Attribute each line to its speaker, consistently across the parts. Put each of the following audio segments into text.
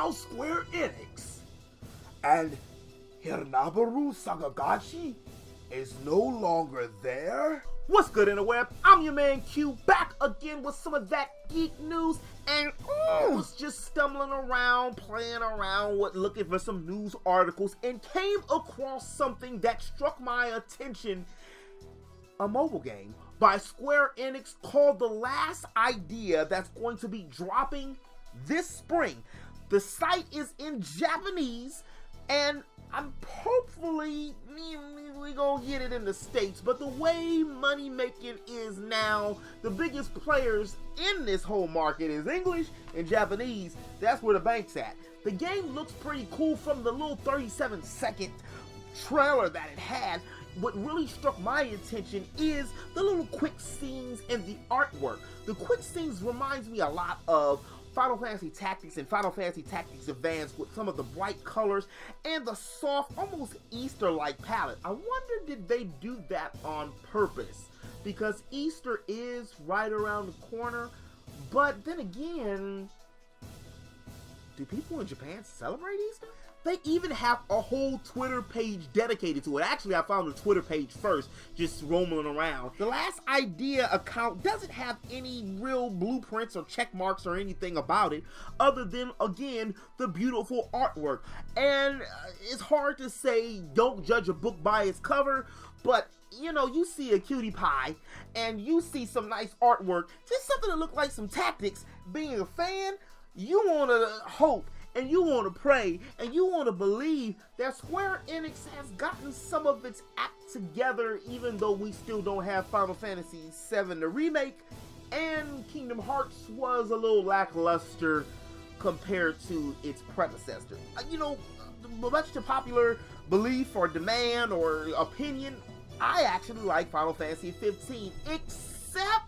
Speaker 1: now Square Enix and Hinomaru Sakagachi is no longer there?
Speaker 2: What's good, interweb? I'm your man Q, back again with some of that geek news, and I was just stumbling around, playing around with looking for some news articles, and came across something that struck my attention. A mobile game by Square Enix called The Last Idea that's going to be dropping this spring. The site is in Japanese, and I'm hopefully we gonna get it in the States, but the way money making is now, the biggest players in this whole market is English and Japanese. That's where the bank's at. The game looks pretty cool from the little 37-second trailer that it had. What really struck my attention is the little quick scenes and the artwork. The quick scenes reminds me a lot of Final Fantasy Tactics and Final Fantasy Tactics Advance with some of the bright colors and the soft, almost Easter-like palette. I wonder, did they do that on purpose? Because Easter is right around the corner, but then again, do people in Japan celebrate Easter? They even have a whole Twitter page dedicated to it. Actually, I found the Twitter page first, just roaming around. The Last Idea account doesn't have any real blueprints or check marks or anything about it, other than, again, the beautiful artwork. And it's hard to say, don't judge a book by its cover, but you know, you see a cutie pie, and you see some nice artwork, just something that looks like some tactics. Being a fan, you want to hope, and you want to pray, and you want to believe that Square Enix has gotten some of its act together, even though we still don't have Final Fantasy VII the remake, and Kingdom Hearts was a little lackluster compared to its predecessor. You know, much to popular belief or demand or opinion, I actually like Final Fantasy 15, except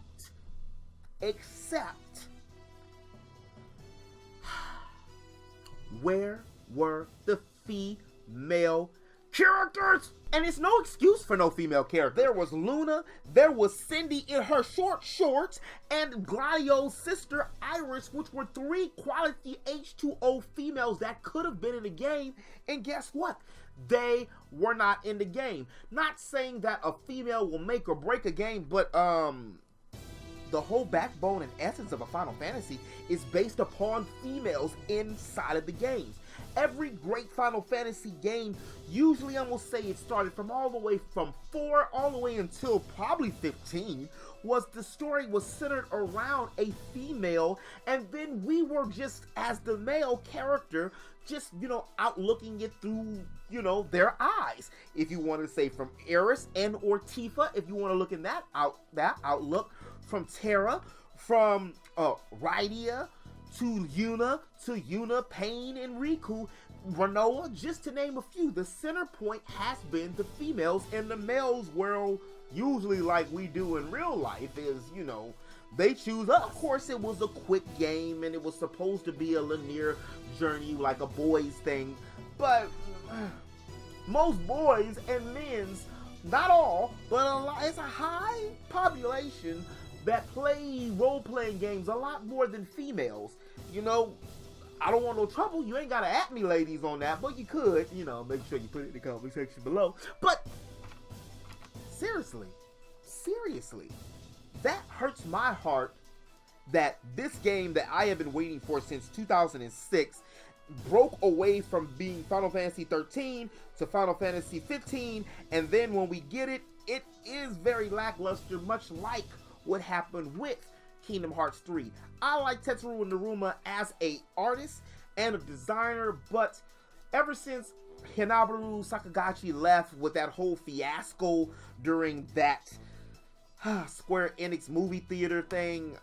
Speaker 2: where were the female characters? And it's no excuse for no female character. There was Luna, there was Cindy in her short shorts, and Gladio's sister Iris, which were three quality H2O females that could have been in the game, and guess what? They were not in the game. Not saying that a female will make or break a game, but the whole backbone and essence of a Final Fantasy is based upon females inside of the games. Every great Final Fantasy game, usually I'm gonna say it started from all the way from 4 all the way until probably 15, was the story was centered around a female, and then we were just, as the male character, just, you know, outlooking it through, you know, their eyes. If you want to say from Eris and or Tifa, if you want to look in that outlook, from Terra, from Rydia, to Yuna, Pain, and Riku, Renoa, just to name a few. The center point has been the females, and the males, well, usually like we do in real life, is, you know, they choose us. Of course, it was a quick game, and it was supposed to be a linear journey, like a boys thing, but most boys and men's, not all, but a lot, it's a high population that play role-playing games a lot more than females. You know, I don't want no trouble. You ain't gotta at me, ladies, on that, but you could, you know, make sure you put it in the comment section below. But seriously, that hurts my heart that this game that I have been waiting for since 2006 broke away from being Final Fantasy 13 to Final Fantasy 15, and then when we get it, it is very lackluster, much like what happened with Kingdom Hearts 3. I like Tetsuya Naruma as a artist and a designer, but ever since Hinomaru Sakagachi left with that whole fiasco during that Square Enix movie theater thing,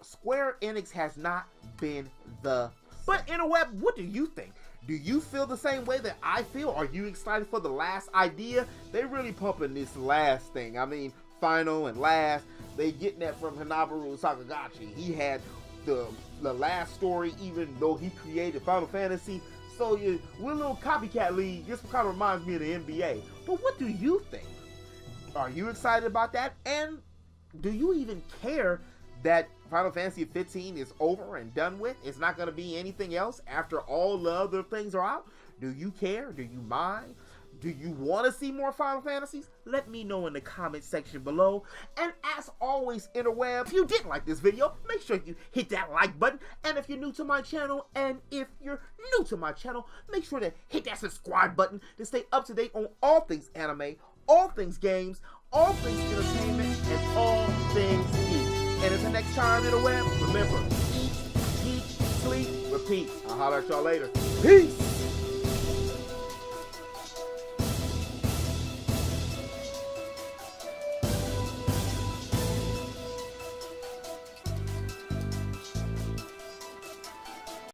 Speaker 2: Square Enix has not been the... But interweb, what do you think? Do you feel the same way that I feel? Are you excited for The Last Idea? They really pumping this last thing. I mean, final and last. They getting that from Hinomaru Sakagachi. He had the last story, even though he created Final Fantasy. So we're a little copycat league. This kind of reminds me of the NBA. But what do you think? Are you excited about that? And do you even care that Final Fantasy 15 is over and done with? It's not going to be anything else after all the other things are out? Do you care? Do you mind? Do you want to see more Final Fantasies? Let me know in the comment section below. And as always, interweb, if you did like this video, make sure you hit that like button. And if you're new to my channel, make sure to hit that subscribe button to stay up to date on all things anime, all things games, all things entertainment, and all things geek. And until next time, interweb, remember, eat, sleep, repeat. I'll holler at y'all later. Peace!